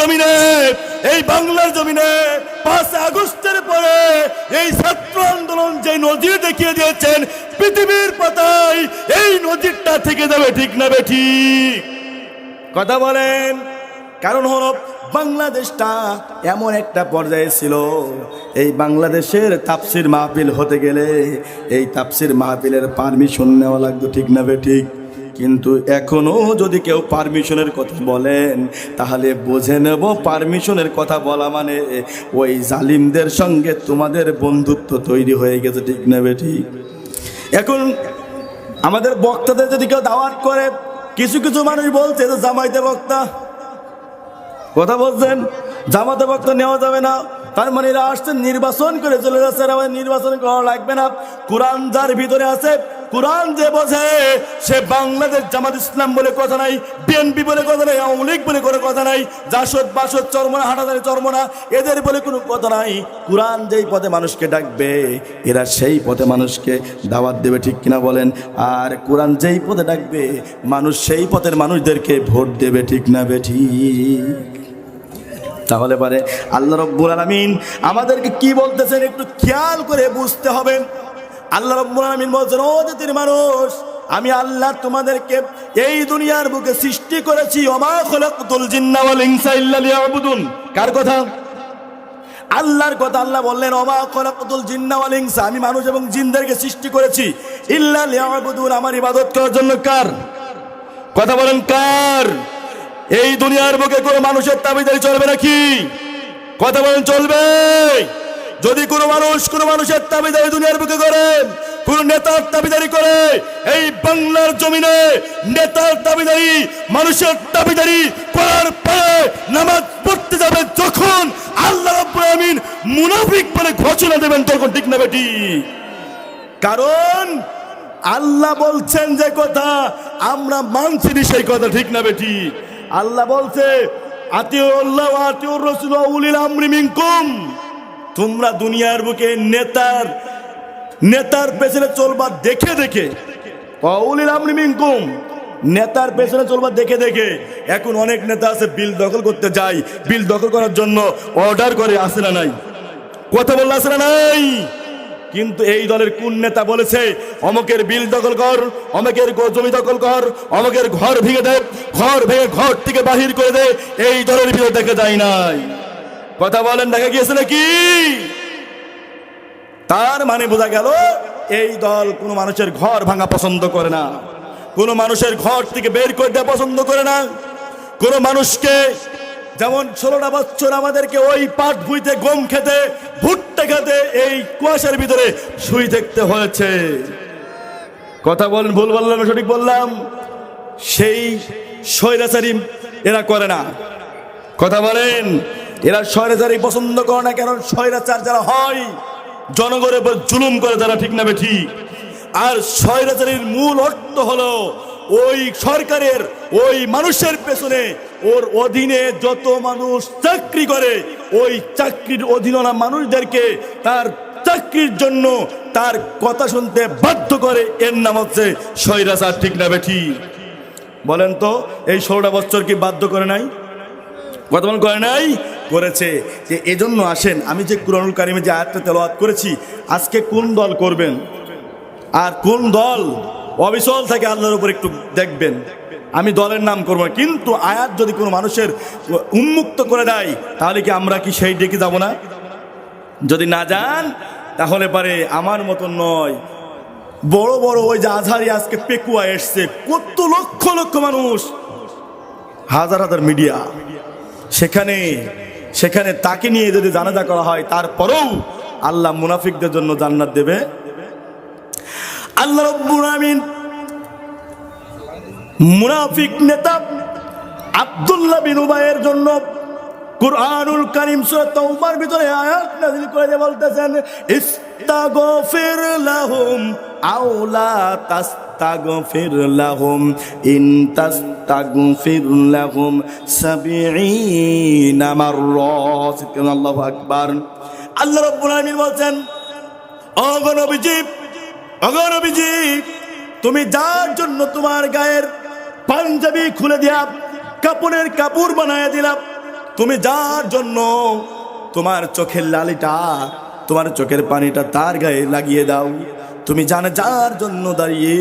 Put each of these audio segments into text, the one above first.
জমিনে, এই বাংলার জমিনে 5 আগস্টের পরে এই ছাত্র আন্দোলন যে নজির দেখিয়ে দিয়েছেন পৃথিবীর পাতায়, এই নজিরটা থেকে যাবে, ঠিক না বেঠিক? কথা বলেন। কারণ হলো বাংলাদেশটা এমন একটা পর্যায়ে ছিল, এই বাংলাদেশের তাফসির মাহফিল হতে গেলে এই তাফসির মাহফিলের পারমিশন নেওয়া লাগতো, ঠিক না বেঠিক? কিন্তু এখনো যদি কেউ পারমিশনের কথা বলেন তাহলে বুঝে নেব পারমিশনের কথা বলা মানে ওই জালিমদের সঙ্গে তোমাদের বন্ধুত্ব তৈরি হয়ে গেছে, ঠিক না বেঠিক? এখন আমাদের বক্তাদের যদি কেউ দাওয়াত করে, কিছু কিছু মানুষ বলছে যে জামাইতে বক্তা, কথা বলছেন জামাতে বক্তা নেওয়া যাবে না, তার মানে এরা আসছেন নির্বাচন করে চলে যাচ্ছে, আমাদের নির্বাচন করা লাগবে না। কোরআন যার ভিতরে আছে, কোরআন যে বোঝে সে বাংলাদেশ জামাত ইসলাম বলে কথা নাই, বিএনপি বলে কথা নাই, আওয়ামী লীগ বলে কোনো কথা নাই, জাসদ বাসদ চরমনা হাটাদারি চরমনা এদের বলে কোনো কথা নাই। কোরআন যেই পথে মানুষকে ডাকবে এরা সেই পথে মানুষকে দাওয়াত দেবে, ঠিক কিনা বলেন? আর কোরআন যেই পথে ডাকবে মানুষ সেই পথের মানুষদেরকে ভোট দেবে, ঠিক না বেঠিক? তাহলে পারে আল্লাহ রাব্বুল আলামিন আমাদেরকে কি বলতেছেন একটু খেয়াল করে বুঝতে হবে। আল্লাহ রাব্বুল আলামিন বলছেন, ও জাতির মানুষ, আমি আল্লাহ তোমাদেরকে এই দুনিয়ার বুকে সৃষ্টি করেছি, ওমা খলাকতুল জিন্না ওয়াল ইনসা ইল্লা লিয়াবুদুন। কার কথা? আল্লাহর কথা। আল্লাহ বললেন, ওমা খলাকতুল জিন্না ওয়াল ইনসা, আমি মানুষ এবং জিনদেরকে সৃষ্টি করেছি ইল্লা লিয়াবুদুন, আমার ইবাদত করার জন্য। কার কথা বলেন? কার? এই দুনিয়ার বুকে কোনো মানুষের দাবিদারি চলবে নাকি? কথা বলেন, চলবে? যদি কোনো মানুষের দাবিদারি দুনিয়ার বুকে করে, কোন নেতার দাবিদারি করে, এই বাংলার জমিনে নেতার দাবিদারি, মানুষের দাবিদারি করার পরে নামাজ পড়তে যাবে যখন, আল্লাহ রাব্বুল আলামিন মুনাফিক বলে ঘোষণা দেবেন তখন, ঠিক না বেটি? কারণ আল্লাহ বলছেন যে কথা আমরা মানছি সেই কথা, ঠিক না বেটি? আল্লাহ বলছে, আতিউল্লাহ ওয়া আতিউর রাসূল ওয়া উলিল আমরি মিনকুম, তোমরা দুনিয়ার বুকে নেতার পেছনে চলবা দেখে দেখে, ওয়া উলিল আমরি মিনকুম, নেতার পেছনে চলবা দেখে দেখে। এখন অনেক নেতা আছে বিল দখল করতে যায়, বিল দখল করার জন্য অর্ডার করে, আসে না নাই? কথা বললে আসে না নাই? কিন্তু এই দলের কোন নেতা বলেছে অমকের বিল দখল কর, অমকের জমি দখল কর, অমকের ঘর ভেঙে দে, ঘর ভেঙে ঘর থেকে বাহির করে দে? এই দলের ভিতরে দেখা যায় নাই। কথা বলেন, দেখা গিয়েছে নাকি? তার মানে বোঝা গেল এই দল কোনো মানুষের ঘর ভাঙা পছন্দ করে না, কোনো মানুষের ঘর থেকে বের করে দেওয়া পছন্দ করে না। কোনো মানুষকে যেমন 16টা বছর আমাদেরকে ওই পাট ভুইতে গম খেতে, ভুট্টা খেতে, এই কুয়াশার ভিতরে শুই থাকতে হয়েছে। কথা বলেন, ভুল বললাম না সঠিক বললাম? সেই স্বৈরাচারী এরা করে না। কথা বলেন, এরা স্বৈরাচারী পছন্দ করে না। কেন? স্বৈরাচার যারা হয় জনগণের উপর জুলুম করে তারা, ঠিক না বেঠিক? আর স্বৈরাচারীর মূল অর্থ হলো ওই সরকারের ওই মানুষের পেছনে, ওর অধীনে যত মানুষ চাকরি করে ওই চাকরির অধীনরা মানুষদেরকে তার চাকরির জন্য তার কথা শুনতে বাধ্য করে, এর নাম হচ্ছে স্বৈরাচার, ঠিক না বেঠিক? বলেন তো, এই 16টা বছর কি বাধ্য করে নাই? কথা বলেন, করে নাই? করেছে। যে এজন্য আসেন, আমি যে কুরআনুল কারীমে যে আয়াতটা তেলাওয়াত করেছি, আজকে কোন দল করবেন আর কোন দল অবিচল থাকে আল্লাহর উপর একটু দেখবেন। আমি দলের নাম করবো, কিন্তু আয়াত যদি কোনো মানুষের উন্মুক্ত করে দেয় তাহলে কি আমরা কি সেই ডেকে যাব না? যদি না যান তাহলে পারে আমার মতন নয়, বড় বড় ওই যে আজহারি আজকে পেকুয়া এসছে, কত লক্ষ লক্ষ মানুষ, হাজার হাজার মিডিয়া, সেখানে তাকে নিয়ে যদি জানাজা করা হয় তারপরেও আল্লাহ মুনাফিকদের জন্য জান্নাত দেবে। আল্লাহ রাব্বুল আলামিন মুনাফিক নেতা আব্দুল্লাহ বিন উবাইয়ের জন্য কুরআনুল কারীম সূরা তাওবার ভিতরে আয়াত নাযিল করে বলতেছেন, ইস্তাগফির লাহুম আও লা তাস্তাগফির লাহুম ইন তাস্তাগফির লাহুম 70 মাররাত। আল্লাহু আকবার। আল্লাহ রাব্বুল আলামিন বলছেন, ওগো নবীজি, তুমি যার জন্য তোমার গায়ের পাঞ্জাবি খুলে দিয়া কাপড়ের কাপড় বানায় দিলাম, তুমি যার জন্য তোমার চোখের লালিটা, তোমার চোখের পানিটা তার গায়ে লাগিয়ে দাও। তুমি জানো যার জন্য দাঁড়িয়ে,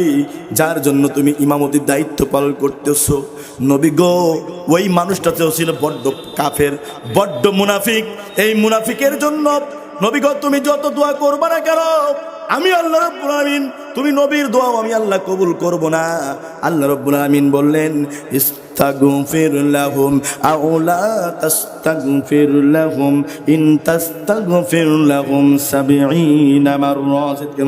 যার জন্য তুমি ইমামতির দায়িত্ব পালন করতেছো, নবী গো ওই মানুষটা ছিল বড্ড কাফের, বড্ড মুনাফিক। এই মুনাফিকের জন্য নবী গো তুমি যত দোয়া করবা না কেন, আমি আল্লাহ রাব্বুল আলামিন, তুমি নবীর দোয়া আমি আল্লাহ কবুল করব না। আল্লাহ রাব্বুল আলামিন বললেন ইস্তাগফির লাহুম আও লা তাস্তাগফির লাহুম ইন তাস্তাগফির লাহুম 70 মাররা।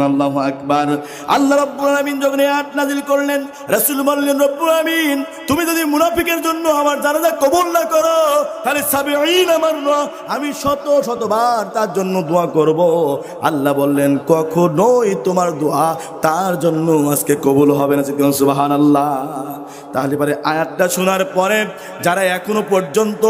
আল্লাহু আকবার। আল্লাহ রাব্বুল আলামিন যখন এই আয়াত নাযিল করলেন, রাসূল বললেন রব্বুল আলামিন তুমি যদি মুনাফিকের জন্য আমার জানাজা কবুল না করো তাহলে 70 মাররা আমি শত শতবার তার জন্য দোয়া করব। আল্লাহ বললেন কখনোই তোমার দোয়া তার জন্য আজকে কবুল হবে না। সুবহানাল্লাহ। তাহলে পরে আয়াতটা শোনার পরে যারা এখনো পর্যন্ত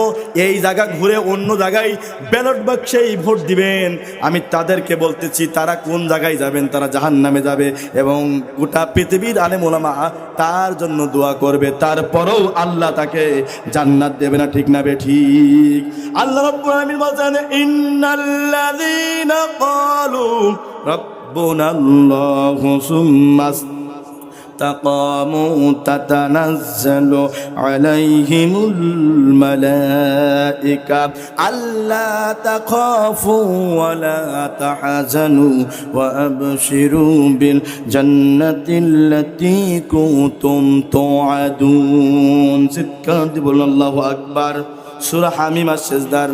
এই জায়গা ঘুরে অন্য জায়গায় ব্যালট বাক্সেই ভোট দিবেন, আমি তাদেরকে বলতেছি তারা কোন জায়গায় যাবেন, তারা জাহান্নামে যাবে এবং গোটা পৃথিবীর আলেম ওলামা তার জন্য দোয়া করবে, তারপরেও আল্লাহ তাকে জান্নাত দেবে না। ঠিক না বে ঠিক? আল্লাহ রাব্বুল আলামিন বলেন ইন্নাল্লাযীনা ক্বালু রাব্বুনাল্লাহু সুম্মা ইসতাকামু তাতানাজ্জালু আলাইহিমুল মালায়েকা আল্লা তাখাফু ওয়া লা তাহজানু ওয়া আবশিরু বিল জান্নাতিল্লাতী কুনতুম তুআদুন। চিৎকার দিয়ে বলুন আল্লাহু আকবার। সূরা হামিম আস-সিজদার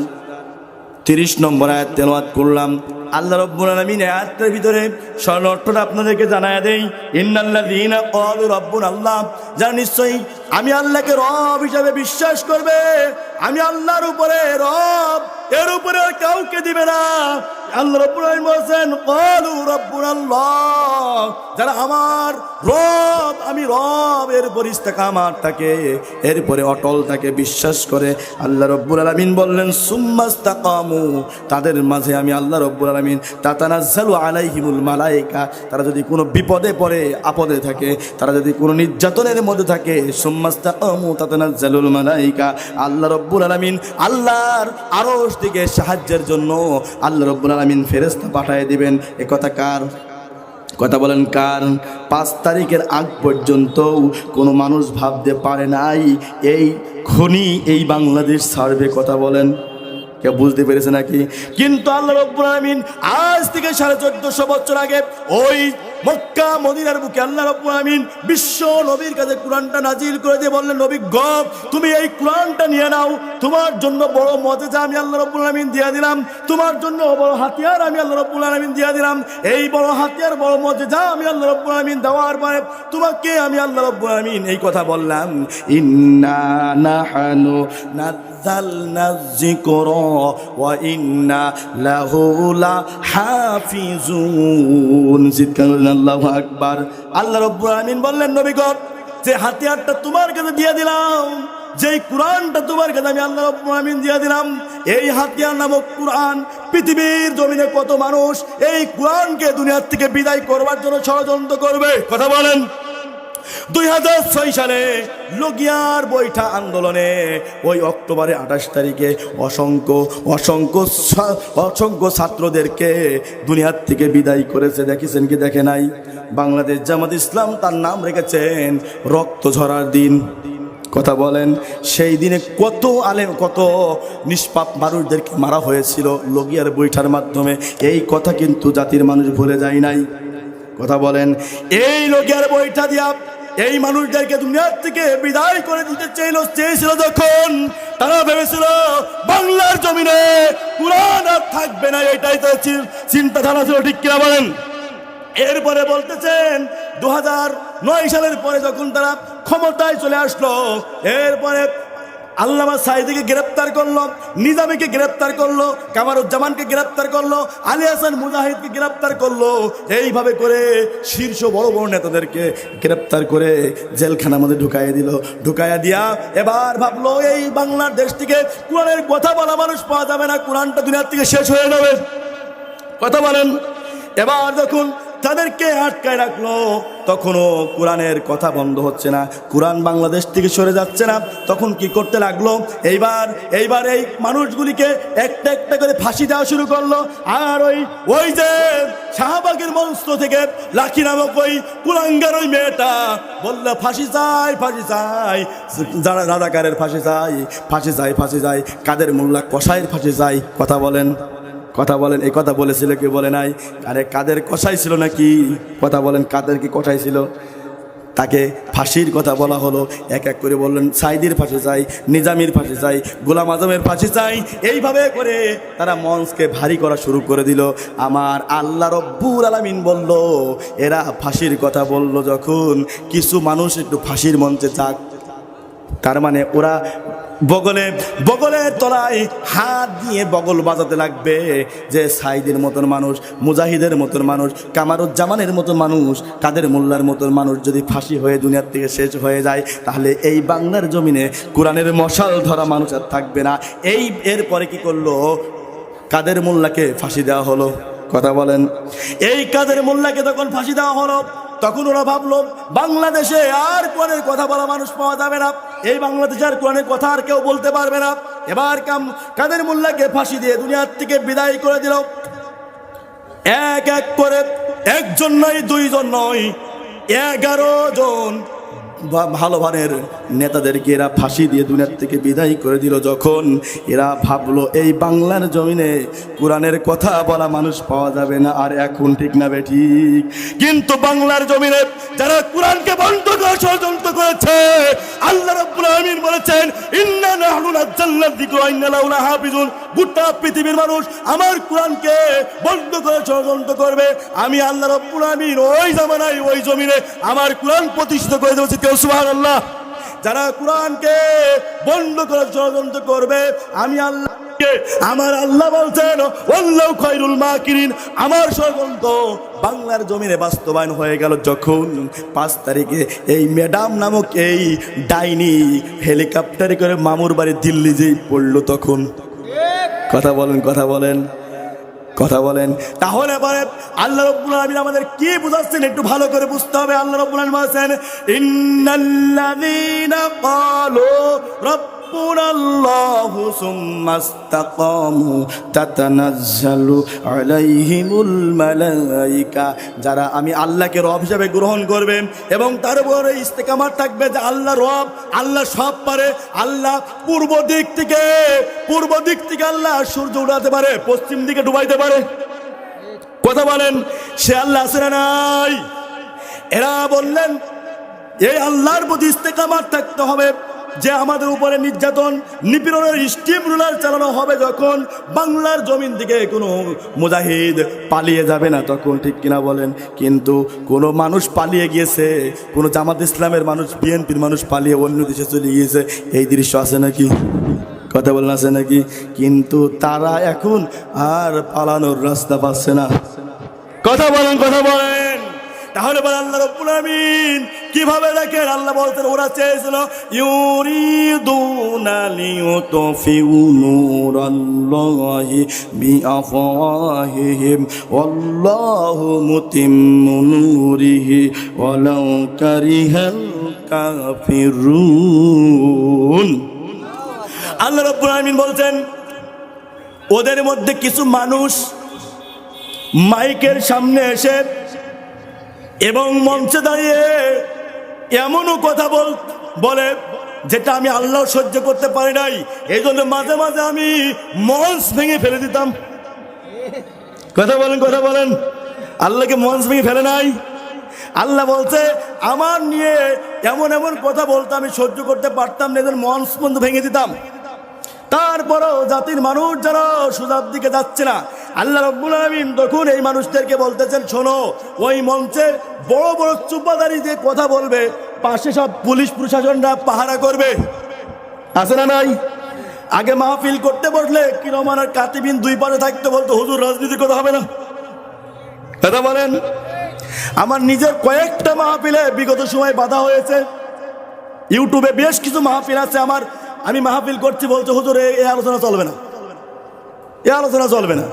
30 নম্বর আয়াত তেলাওয়াত করলাম। আল্লাহ রাব্বুল আলামিন আয়াতের ভিতরে সরল অর্থটা আপনাদেরকে জানায়া দেই। ইন্নাল্লাযীনা ক্বালু রাব্বুনাল্লাহ, যারা নিশ্চয়ই আমি আল্লাহকে রব হিসাবে বিশ্বাস করবে, আমি আল্লাহর উপরে রব, এর উপরে আর কাউকে দিবে না। আল্লাহ রাব্বুল আলামিন বলেন ক্বালু রাব্বুনাল্লাহ, যারা আমার রব, আমি রব এর উপর ইস্তেকামাত থাকে, এরপরে অটল থাকে, বিশ্বাস করে। আল্লাহ রাব্বুল আলামিন বললেন সুম্মা ইসতাকামু, তাদের মাঝে আমি আল্লাহ রাব্বুল আলামিন তাতানাজ্জালু আলাইহিমুল মালায়েকা, তারা যদি কোনো বিপদে পড়ে, আপদে থাকে, তারা যদি কোনো নির্যাতনের মধ্যে থাকে, সুম্মা ইসতাকামু তাতানাজ্জালুল মালায়েকা, আল্লাহ রাব্বুল আলামিন আল্লাহর আরশ থেকে সাহায্যের জন্য আল্লাহ রাব্বুল আলামিন ফেরেশতা পাঠিয়ে দিবেন। এ কথা কার কথা বলেন? কার? 5 তারিখের আগ পর্যন্ত কোনো মানুষ ভাবতে পারে নাই এই খনি এই বাংলাদেশ ছাড়বে। কথা বলেন, কে বুঝতে পেরেছে নাকি? কিন্তু আল্লাহ রাব্বুল আলামিন আজ থেকে 1450 বছর আগে ওই মক্কা মদিনার বুকে আল্লাহ রাব্বুল আলামিন বিশ্ব নবীর কাছে কোরআনটা নাজিল করে দিয়ে বললেন নবী গো তুমি এই কোরআনটা নিয়ে নাও, তোমার জন্য বড় মুজিজা আমি আল্লাহ রাব্বুল আলামিন দিয়ে দিলাম, তোমার জন্য বড় হাতিয়ার আমি আল্লাহ রাব্বুল আলামিন দিয়ে দিলাম। এই বড় হাতিয়ার বড় মুজিজা আমি আল্লাহ রাব্বুল আলামিন দেওয়ার পরে তোমাকে আমি আল্লাহ রাব্বুল আলামিন এই কথা বললাম ইন্না নাহানু নাযালনা যিকরা ওয়া ইন্না লাহু লাহাফিজুন। আল্লাহু আকবার। আল্লাহ রাব্বুল আলামিন বললেন নবী গো যে হাতিয়ারটা তোমার কাছে দিয়ে দিলাম, যেই কোরআনটা তোমার কাছে আমি আল্লাহ রাব্বুল আলামিন দিয়ে দিলাম, এই হাতিয়ার নামক কোরআন পৃথিবীর জমিনে কত মানুষ এই কোরআনকে দুনিয়ার থেকে বিদায় করবার জন্য ষড়যন্ত্র করবে। কথা বলেন। 2006 সালে লগিয়ার বৈঠা আন্দোলনে ওই অক্টোবরে 28 তারিখে অসংখ্য ছাত্রদেরকে দুনিয়ার থেকে বিদায় করেছে। দেখেছেন কি দেখে নাই? বাংলাদেশ জামাত ইসলাম তার নাম রেখেছেন রক্ত ঝরার দিন। কথা বলেন। সেই দিনে কত আলেম, কত নিষ্পাপ মানুষদেরকে মারা হয়েছিল লগিয়ার বৈঠার মাধ্যমে। এই কথা কিন্তু জাতির মানুষ ভুলে যায় নাই। কথা বলেন। এই লগিয়ার বৈঠা দিয়া এই মানুষদেরকে দুনিয়ার থেকে বিদায় করে দিতে চেয়েছিল যখন, তারা ভেবেছিল বাংলার জমিনে কোরআন আর থাকবে না, এটাই তো চিন্তাধারা ছিল। ঠিক কিনা বলেন? এরপরে বলতেছেন 2009 সালের পরে যখন তারা ক্ষমতায় চলে আসলো, এরপরে আল্লামা সাঈদীকে গ্রেপ্তার করলো, নিজামীকে গ্রেপ্তার করলো, কামারুজ্জামানকে গ্রেপ্তার করলো, আলী হাসান মুজাহিদকে গ্রেপ্তার করলো। এইভাবে করে শীর্ষ বড় বড় নেতাদেরকে গ্রেপ্তার করে জেলখানার মধ্যে ঢুকাইয়া দিল। ঢুকাইয়া দিয়া এবার ভাবলো এই বাংলাদেশ থেকে কোরআনের কথা বলা মানুষ পাওয়া যাবে না, কোরআনটা দুনিয়ার থেকে শেষ হয়ে যাবে। কথা বলেন। এবার যখন তাদেরকে আটকায় রাখলো, তখনও কোরআনের কথা বন্ধ হচ্ছে না, কোরআন বাংলাদেশ থেকে সরে যাচ্ছে না। তখন কি করতে লাগলো, এইবার এই মানুষগুলিকে একটা একটা করে ফাঁসি দেওয়া শুরু করলো। আর ওই যে শাহবাগের মঞ্চ থেকে লাখি নামক ওই কুলাঙ্গার ওই মেয়েটা বললো ফাঁসি চাই, ফাঁসি চাই, যারা রাজাকারের ফাঁসি চাই, ফাঁসি চাই, ফাঁসি চাই, কাদের মোল্লা কসাইয়ের ফাঁসি চাই। কথা বলেন, কথা বলেন, এই কথা বলেছিল কি বলে নাই? আরে কাদের কসাই ছিল নাকি? কথা বলেন, কাদের কি কসাই ছিল? তাকে ফাঁসির কথা বলা হলো। এক এক করে বললেন সাইদির ফাঁসি চাই, নিজামির ফাঁসি চাই, গোলাম আজমের ফাঁসি চাই। এইভাবে করে তারা মঞ্চকে ভারী করা শুরু করে দিল। আমার আল্লাহ রব্বুল আলামিন বলল, এরা ফাঁসির কথা বলল যখন, কিছু মানুষ একটু ফাঁসির মঞ্চে যাক। তার মানে ওরা বগলের তলায় হাত দিয়ে বগল বাজাতে লাগবে যে সাইদের মতন মানুষ, মুজাহিদের মতন মানুষ, কামারুজ্জামানের মতন মানুষ, কাদের মোল্লার মতন মানুষ যদি ফাঁসি হয়ে দুনিয়ার থেকে শেষ হয়ে যায়, তাহলে এই বাংলার জমিনে কোরআনের মশাল ধরা মানুষ আর থাকবে না। এরপরে কি করলো, কাদের মোল্লাকে ফাঁসি দেওয়া হলো। কথা বলেন, এই কাদের মোল্লাকে তখন ফাঁসি দেওয়া হলো, তখন ওরা ভাবলো বাংলাদেশে আর কোরআনের কথা বলা মানুষ পাওয়া যাবে না, এই বাংলাদেশে আর কোরআনের কথা আর কেউ বলতে পারবে না। এবার কাদের মোল্লাকে ফাঁসি দিয়ে দুনিয়ার থেকে বিদায় করে দিল। এক এক করে, একজন নয়, দুইজন নয়, 11 জন ভালো ভানের নেতাদেরকে এরা ফাঁসি দিয়ে দুনিয়ার থেকে বিদায় করে দিল। যখন এরা ভাবলো এই বাংলার জমিনে কোরআনের কথা বলা মানুষ পাওয়া যাবে না আর, এখন ঠিক না বেঠিক? কিন্তু বাংলার জমিনে যারা কোরআনকে বন্ধ করে ষড়যন্ত্র করেছে, আল্লাহ রাব্বুল আলামিন বলেছেন ইন্না নাহনু নাযালনা যিকরা ওয়া ইন্না লাহু লাহাফিজুন। গোটা পৃথিবীর মানুষ আমার কোরআনকে বন্ধ করে ষড়যন্ত্র করবে, আমি আল্লাহ রাব্বুল আলামিন ওই জামানায় ওই জমিনে আমার কোরআন প্রতিষ্ঠিত করে দেব। সুবহানাল্লাহ। যারা কোরআনকে বন্ধ করে ষড়যন্ত্র করবে, আমি আল্লাহ, আমার আল্লাহ বলছেন আল্লাহু খায়রুল মাকিরিন। আমার ষড়যন্ত্র বাংলার জমিনে বাস্তবায়ন হয়ে গেল যখন 5 তারিখে এই ম্যাডাম নামক এই ডাইনি হেলিকপ্টারে করে মামুর বাড়ি দিল্লি যেই পড়লো তখন। কথা বলেন, কথা বলেন, কথা বলেন। তাহলে পরে আল্লাহ রাব্বুল আলামিন আমাদের কি বুঝাচ্ছেন একটু ভালো করে বুঝতে হবে। আল্লাহ রাব্বুল আলামিন বলেছেন ইন্নাল্লাযীনা ক্বালু রাব্বুনাল্লাহু সুম্মা ইসতাকামু তাতানাজ্জালু আলাইহিমুল মালায়েকা। যারা আমি আল্লাহকে রব হিসেবে গ্রহণ করবে এবং তার উপরে ইস্তেকামাত থাকবে যে আল্লাহ রব, আল্লাহ সব পারে, আল্লাহ পূর্ব দিক থেকে আল্লাহ সূর্য উঠাতে পারে, পশ্চিম দিকে ডুবাইতে পারে। কথা বলেন, সে আল্লাহ আছে না নাই? এরা বললেন এই আল্লাহর প্রতি ইস্তেকামাত থাকতে হবে যে আমাদের উপরে নির্যাতন নিপীড়নের স্টিম রুলার চালানো হবে যখন বাংলার জমিন থেকে কোনো মুজাহিদ পালিয়ে যাবে না তখন, ঠিক কিনা বলেন? কিন্তু কোনো মানুষ পালিয়ে গিয়েছে, কোনো জামাত ইসলামের মানুষ, বিএনপির মানুষ পালিয়ে অন্য দেশে চলে গিয়েছে, এই দৃশ্য আছে নাকি? কথা বলেন, আছে নাকি? কিন্তু তারা এখন আর পালানোর রাস্তা পাচ্ছে না। কথা বলেন, কথা বলেন। তাহলে বলেন আল্লাহ রাব্বুল আলামিন কিভাবে দেখেন? আল্লাহ বলতেন ওরা চেয়েছিল ইউরিদুনা লিয়ুতফিউ নূরাল্লাহি বিআফওয়াহিহিম ওয়াল্লাহু মুতিম্মু নূরিহি ওয়ালাউ কারিহাল কাফিরুন। আল্লাহ রাব্বুল আলামিন বলছেন ওদের মধ্যে কিছু মানুষ মাইকের সামনে এসে এবং মঞ্চে দাঁড়িয়ে এমনও কথা বলে যেটা আমি আল্লাহ সহ্য করতে পারি নাই, এই জন্য মাঝে মাঝে আমি মঞ্চ ভেঙে ফেলে দিতাম। কথা বলেন, কথা বলেন। আল্লাহকে মঞ্চ ভেঙে ফেলে নাই। আল্লাহ বলছে আমার নিয়ে এমন এমন কথা বলতে আমি সহ্য করতে পারতাম না, এদের মঞ্চ বন্ধ ভেঙে দিতাম। তারপরও জাতির মানুষ যারা সুজার দিকে যাচ্ছে না, আল্লাহ রাব্বুল আলামিন তখন এই মানুষদেরকে বলতেছেন শোনো, ওই মঞ্চে বড় বড় চুপাদারি যে কথা বলবে পাশে সব পুলিশ প্রশাসনরা পাহারা করবে, আছে না নাই? আগে মাহফিল করতে বসলে কি রহমানের কাতিবিন দুই পাশে থাকতে বলতো হুজুর রাজনীতির কথা হবে না। কথা বলেন। আমার নিজের কয়েকটা মাহফিলে বিগত সময় বাধা হয়েছে, ইউটিউবে বেশ কিছু মাহফিল আছে আমার, আমি মাহফিল করছি বলছে হুজুর এই আলোচনা চলবে না, এই আলোচনা চলবে না।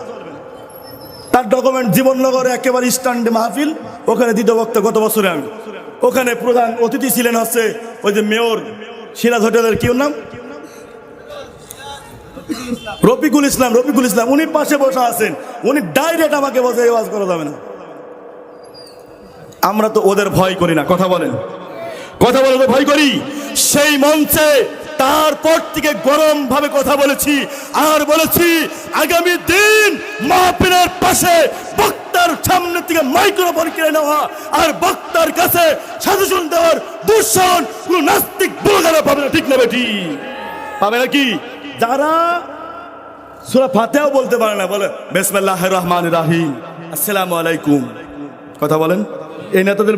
তার ডকুমেন্ট জীবননগরে একেবারে স্ট্যান্ডে মাহফিল, ওখানে দ্বিতীয় বক্তা গত বছরে আমি, ওখানে প্রধান অতিথি ছিলেন হচ্ছে ওই যে মেয়র সিরাজ হোটেলের কি ওর নাম, রফিকুল ইসলাম। উনি পাশে বসে আছেন, উনি ডাইরেক্ট আমাকে বসে আওয়াজ করা যাবে না। আমরা তো ওদের ভয় করি না, কথা বলে তো ভয় করি। সেই মঞ্চে তারপর থেকে গরম ভাবে কথা বলেছি, আর বলেছি আগামী দিন মাহফিলের পাশে বক্তার সামনে থেকে মাইক্রোফোন কিনে নেওয়া আর বক্তার কাছে সাজেশন দেওয়ার দূষণ কোন নাস্তিক ব্লগাররা পাবে না, ঠিক না বেটি? পাবে নাকি? যারা সূরা ফাতিহাও বলতে পারে না, বলে বিসমিল্লাহির রহমানির রহিম, আসসালামু আলাইকুম, কথা বলেন। এই নেতাদের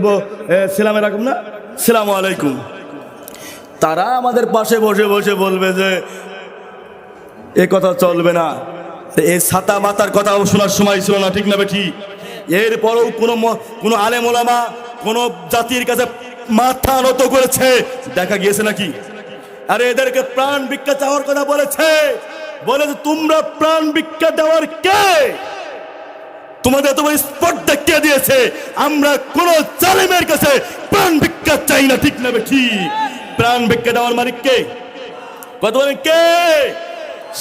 সালামের রকম না, আসসালামু আলাইকুম। তারা আমাদের পাশে বসে বসে বলবে যে এ কথা চলবে না, এই ছাতা মাতার কথা শোনার সময় ছিল না, ঠিক না বেঠি? এরপরেও কোনো আলেম ওলামা কোনো জাতির কাছে মাথা নত করেছে দেখা গিয়েছে নাকি? আরে এদেরকে প্রাণ ভিক্ষা চাওয়ার কথা বলেছে, বলে যে তোমরা প্রাণ ভিক্ষা দেওয়ার কে? তোমাদের এত বড় স্পর্ধা কে দিয়েছে? আমরা কোন জালেমের কাছে প্রাণ ভিক্ষা চাই না, ঠিক না বেঠি? প্রাণ ভিক্ষা দেওয়ার মালিক কে? কথা বলেন কে?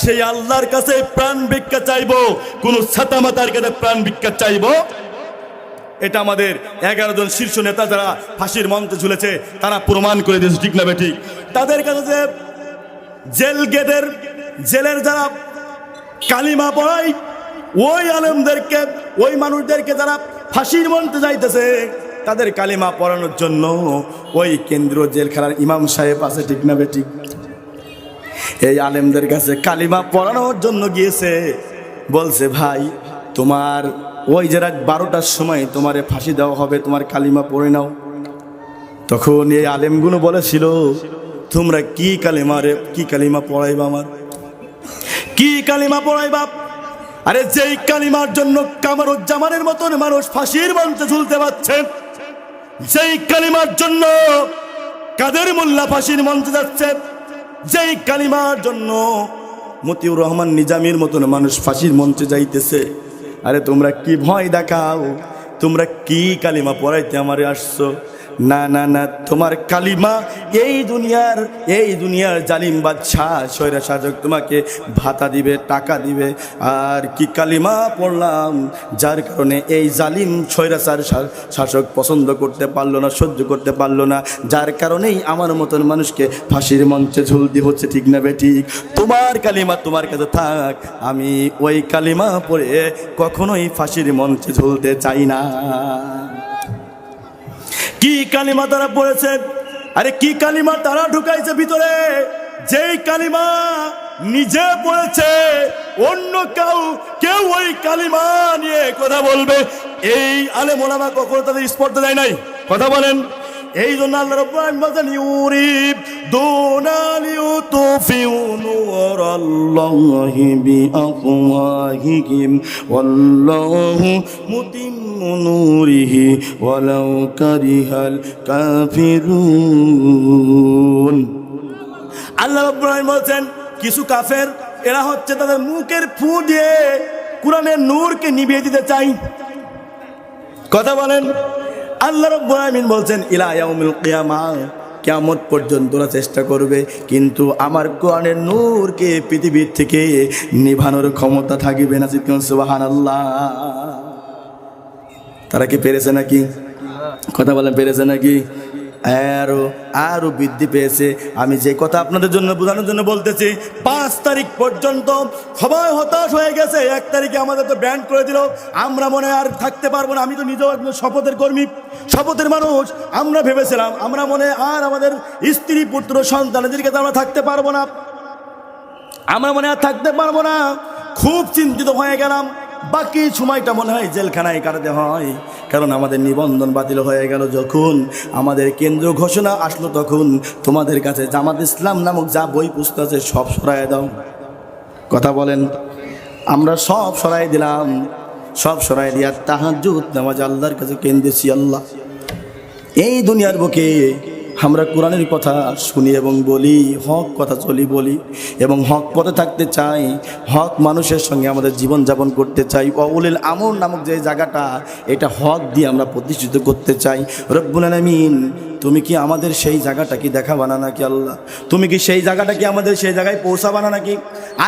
সেই আল্লাহর কাছে প্রাণ ভিক্ষা চাইবো, কোন ছাতা মাতার কাছে প্রাণ ভিক্ষা চাইবো? এটা আমাদের 11 জন শীর্ষ নেতা যারা ফাঁসির মঞ্চে ঝুলেছে তারা প্রমাণ করে দিয়েছে, ঠিক না বেঠিক? তাদের কাছে যে জেলের যারা কালিমা পড়ায় ওই আলেমদেরকে, ওই মানুষদেরকে যারা ফাঁসির মঞ্চে যাইতেছে তাদের কালিমা পড়ানোর জন্য ওই কেন্দ্রীয় জেলখানার ইমাম সাহেব আছে, ঠিক না বেঠিক? এই আলেমদের কাছে কালিমা পড়ানোর জন্য গিয়েছে, বলছে ভাই তোমার ওই যে রাত 12টার সময় তোমারে ফাঁসি দেওয়া হবে, তোমার কালিমা পড়ে নাও। তখন এই আলেমগুলো বলেছিল তোমরা কি কালিমা পড়াইবা, আমার কি কালিমা পড়াইবা? আরে যেই কালিমার জন্য কামরুজ্জামানের মতন মানুষ ফাঁসির মঞ্চে ঝুলতে পারছে, যেই কালিমার জন্য কাদের মোল্লা ফাঁসির মঞ্চে যাচ্ছে, যেই কালিমার জন্য মতিউর রহমান নিজামীর মতন মানুষ ফাঁসির মঞ্চে যাইতেছে, আরে তোমরা কি ভয় দেখাও? তোমরা কি কালিমা পড়াইতে আমারে আসছো? না না না, তোমার কালিমা এই দুনিয়ার জালিম বাদশাহ স্বৈরা শাসক তোমাকে ভাতা দিবে, টাকা দিবে। আর কি কালিমা পড়লাম যার কারণে এই জালিম স্বৈরাচার শাসক পছন্দ করতে পারলো না, সহ্য করতে পারলো না, যার কারণেই আমার মতন মানুষকে ফাঁসির মঞ্চে ঝুলতে হচ্ছে, ঠিক না বেঠিক? তোমার কালিমা তোমার কাছে থাক, আমি ওই কালিমা পড়ে কখনোই ফাঁসির মঞ্চে ঝুলতে চাই না। কি কালিমা তারা পড়েছে? আরে কি কালিমা তারা ঢুকাইছে ভিতরে? যেই কালিমা নিজে পড়েছে, অন্য কেউ ওই কালিমা নিয়ে কথা বলবে এই আলেম ওলামা কখনো তাদের স্পর্ধা দেয় নাই, কথা বলেন। এই জন্য আল্লাহ রাব্বুল আলামিন বলেন ইউরিব দুনালিউতুফিউ নূরাল্লাহি বিআফওয়াহিহিম ওয়াল্লাহু মুতিম্মু নূরিহি ওয়ালাউ কারিহাল কাফিরুন। আল্লাহ রাব্বুল আলামিন বলেন কিছু কাফের এরা হচ্ছে তাদের মুখের ফু দিয়ে কোরআনের নূরকে নিভিয়ে দিতে চাই, কথা বলেন। আল্লাহ রাব্বুল আলামিন বলছেন ইলা ইয়াউমিল কিয়ামাহ, কিয়ামত পর্যন্ত ওরা চেষ্টা করবে, কিন্তু আমার কোরআনের নূরকে পৃথিবীর থেকে নিভানোর ক্ষমতা থাকবে না। সুবহানাল্লাহ। তারা কি পেরেছে নাকি? কথা বলেন, পেরেছে নাকি? আরো বৃদ্ধি পেয়েছে। আমি যে কথা আপনাদের জন্য বোঝানোর জন্য বলতেছি, 5 তারিখ পর্যন্ত সবাই হতাশ হয়ে গেছে। 1 তারিখে আমাদের তো ব্যান্ড করে দিল, আমরা মনে আর থাকতে পারবো না। আমি তো নিজেও একজন শপথের কর্মী, শপথের মানুষ। আমরা ভেবেছিলাম আমরা মনে আর আমাদের স্ত্রী পুত্র সন্তানদের কাছে আমরা থাকতে পারবো না, আমরা মনে আর থাকতে পারবো না। খুব চিন্তিত হয়ে গেলাম। বাকি সময়টা মনে হয় জেলখানায় কাটাতে হয়, কারণ আমাদের নিবন্ধন বাতিল হয়ে গেল। যখন আমাদের কেন্দ্র ঘোষণা আসলো তখন তোমাদের কাছে জামাত ইসলাম নামক যা বই পুস্তক আছে সব সরাই দাও, কথা বলেন। আমরা সব সরাই দিলাম, সব সরাই দিয়া তাহাজ্জুদ নামাজ আল্লাহর কাছে কেন্দ্রেছি। আল্লাহ, এই দুনিয়ার বুকে আমরা কোরআনের কথা শুনি এবং বলি, হক কথা বলি এবং হক পথে থাকতে চাই, হক মানুষের সঙ্গে আমাদের জীবনযাপন করতে চাই। উলিল আমর নামক যে জায়গাটা, এটা হক দিয়ে আমরা প্রতিষ্ঠিত করতে চাই। রব্বুল আলামিন, তুমি কি আমাদের সেই জায়গাটা কি দেখাবা না নাকি আল্লাহ? তুমি কি সেই জায়গাটা কি আমাদের সেই জায়গায় পৌঁছাবা না নাকি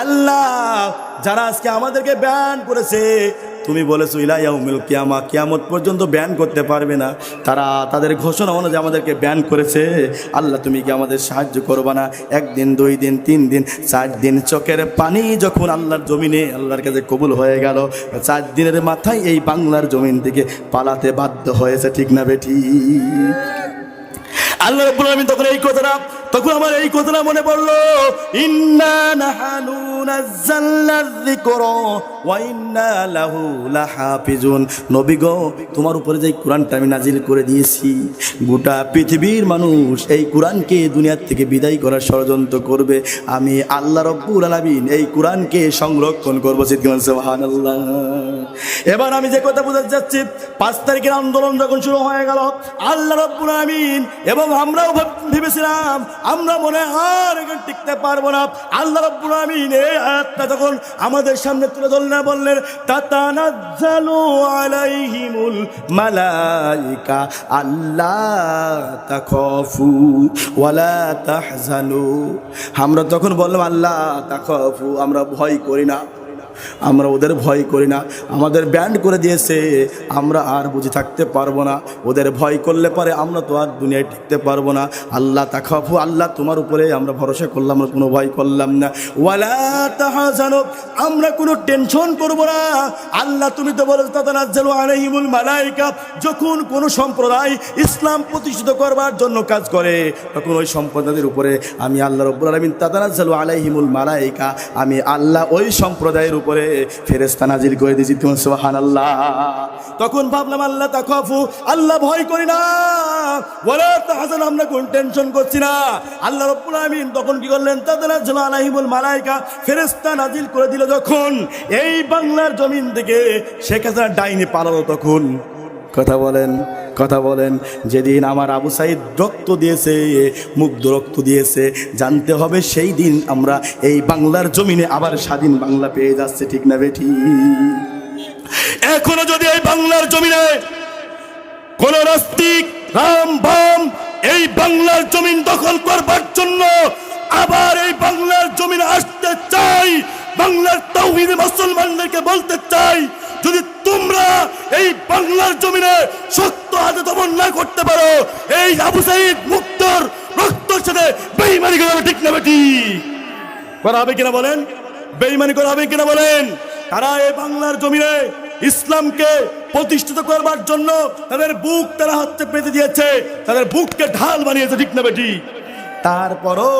আল্লাহ? যারা আজকে আমাদেরকে ব্যান করেছে, তুমি বলেছো ইলা ইয়াউমিল কিয়ামা, কিয়ামত পর্যন্ত ব্যান করতে পারবে না, তারা তাদের ঘোষণা অনুযায়ী আমাদেরকে ব্যান করেছে। আল্লাহ, তুমি কি আমাদের সাহায্য করবা না? 1 দিন 2 দিন 3 দিন 4 দিন চোখের পানি যখন আল্লাহর জমিনে আল্লাহর কাছে কবুল হয়ে গেল, 4 দিনের মাথায় এই বাংলার জমিন থেকে পালাতে বাধ্য হয়েছে, ঠিক না বেটি? আল্লাহ রাব্বুল আলামিন তখন আমার এই কথাটা মনে পড়লো, ইন্না নাহানু নাযালনা যিকরা ওয়া ইন্না লাহু লাহাফিজুন। নবী গো, তোমার উপরে যে কোরআনটা আমি নাজিল করে দিয়েছি, গোটা পৃথিবীর মানুষ এই কোরআনকে দুনিয়ার থেকে বিদায় করার ষড়যন্ত্র করবে, আমি আল্লাহ রাব্বুল আলামিন এই কোরআনকে সংরক্ষণ করবো। সুবহানাল্লাহ। এবার আমি যে কথা বোঝাতে যাচ্ছি, 5 তারিখের আন্দোলন যখন শুরু হয়ে গেল, আল্লাহ রাব্বুল আলামিন এবং আমরাও ভেবেছিলাম আমরা মনে আর এখানে টিকতে পারবো না। আল্লাহ রাব্বুল আলামিন এই আয়াতটা যখন আমাদের সামনে তুলে ধরলেন, বললেন তাতানাজ্জালু আলাইহিমুল মালাইকা আল্লা তাখাফু ওয়ালা তাহজানু। আমরা তখন বললাম আল্লাহ তাখাফু, আমরা ভয় করি না, আমরা ওদের ভয় করি না, আমাদের ব্যান্ড করে দিয়েছে, আমরা আর বুঝে থাকতে পারবো না, ওদের ভয় করলে পারে আমরা তো আর দুনিয়ায় টিকতে পারবো না। আল্লাহ তাখাফু, আল্লাহ তোমার উপরে আমরা ভরসা করলাম, আমরা কোনো ভয় করলাম না। ওয়ালা তাহজানু, আমরা কোনো টেনশন করবো না। আল্লাহ তুমি তো বলো তাতানাজ্জালু আলাইহিমুল মালাইকা, যখন কোনো সম্প্রদায় ইসলাম প্রতিষ্ঠিত করবার জন্য কাজ করে, তখন ওই সম্প্রদায়ের উপরে আমি আল্লাহ রাব্বুল আলামিন তাতানাজ্জালু আলাইহিমুল মালাইকা, আমি আল্লাহ ওই সম্প্রদায়ের উপরে ফেরেশতা নাজিল করে দিয়েছি। সুবহানাল্লাহ। তখন ভাবলাম আল্লাহ তাখাফু, আল্লাহ ভয় করি না, ওয়ালা তাহজান, আমরা কোন টেনশন করছি না। আল্লাহ রাব্বুল আলামিন তখন কি করলেন, তাতানাজ্জালু আলাইহিমুল মালাইকা, ফেরেশতা নাজিল করে দিল। যখন এই বাংলার জমিন থেকে শেখ হাসিনা ডাইনি পালালো, তখন কথা বলেন যেদিন আমার আবু সাইদ রক্ত দিয়েছে, মুগ্ধ রক্ত দিয়েছে, জানতে হবে সেই দিন আমরা এই বাংলার জমিনে আবার স্বাধীন বাংলা পেয়ে যাচ্ছে, ঠিক না বেটি? এখনো যদি এই বাংলার জমিনে কোন নাস্তিক রাম বাম এই বাংলার জমিন দখল করবার জন্য আবার এই বাংলার জমিনে আসতে চাই, বাংলার তাওহীদ মুসলমানদেরকে বলতে চাই, যদি তোমরা এই বাংলার জমিনে শক্ত হাতে দমন না করতে পারো, এই আবু সাইদ মুক্তর রক্তের সাথে বেঈমানি করা হবে, ঠিক না বেটি? করা হবে কিনা বলেন? বেঈমানি করা হবে কিনা বলেন? তারা এই বাংলার জমিনে ইসলামকে প্রতিষ্ঠিত করবার জন্য তাদের বুক তারা হাতে পেতে দিয়েছে, তাদের বুককে ঢাল বানিয়েছে, ঠিক না বেটি? তারপরও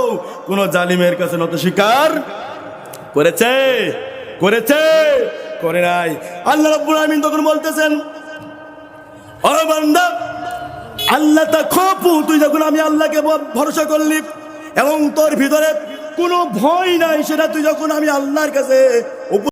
কোন জালিমের কাছে নত স্বীকার করেছে? করে নাই। আল্লাহ রাব্বুল আলামিন তখন বলতেছেন, ও বান্দা, আল্লাহ তাখাফু, তুই যখন আমি আল্লাহকে ভরসা করলি এবং তোর ভিতরে কোনো ভয় নাই, সেটা তুই যখন আমি আল্লাহর কাছে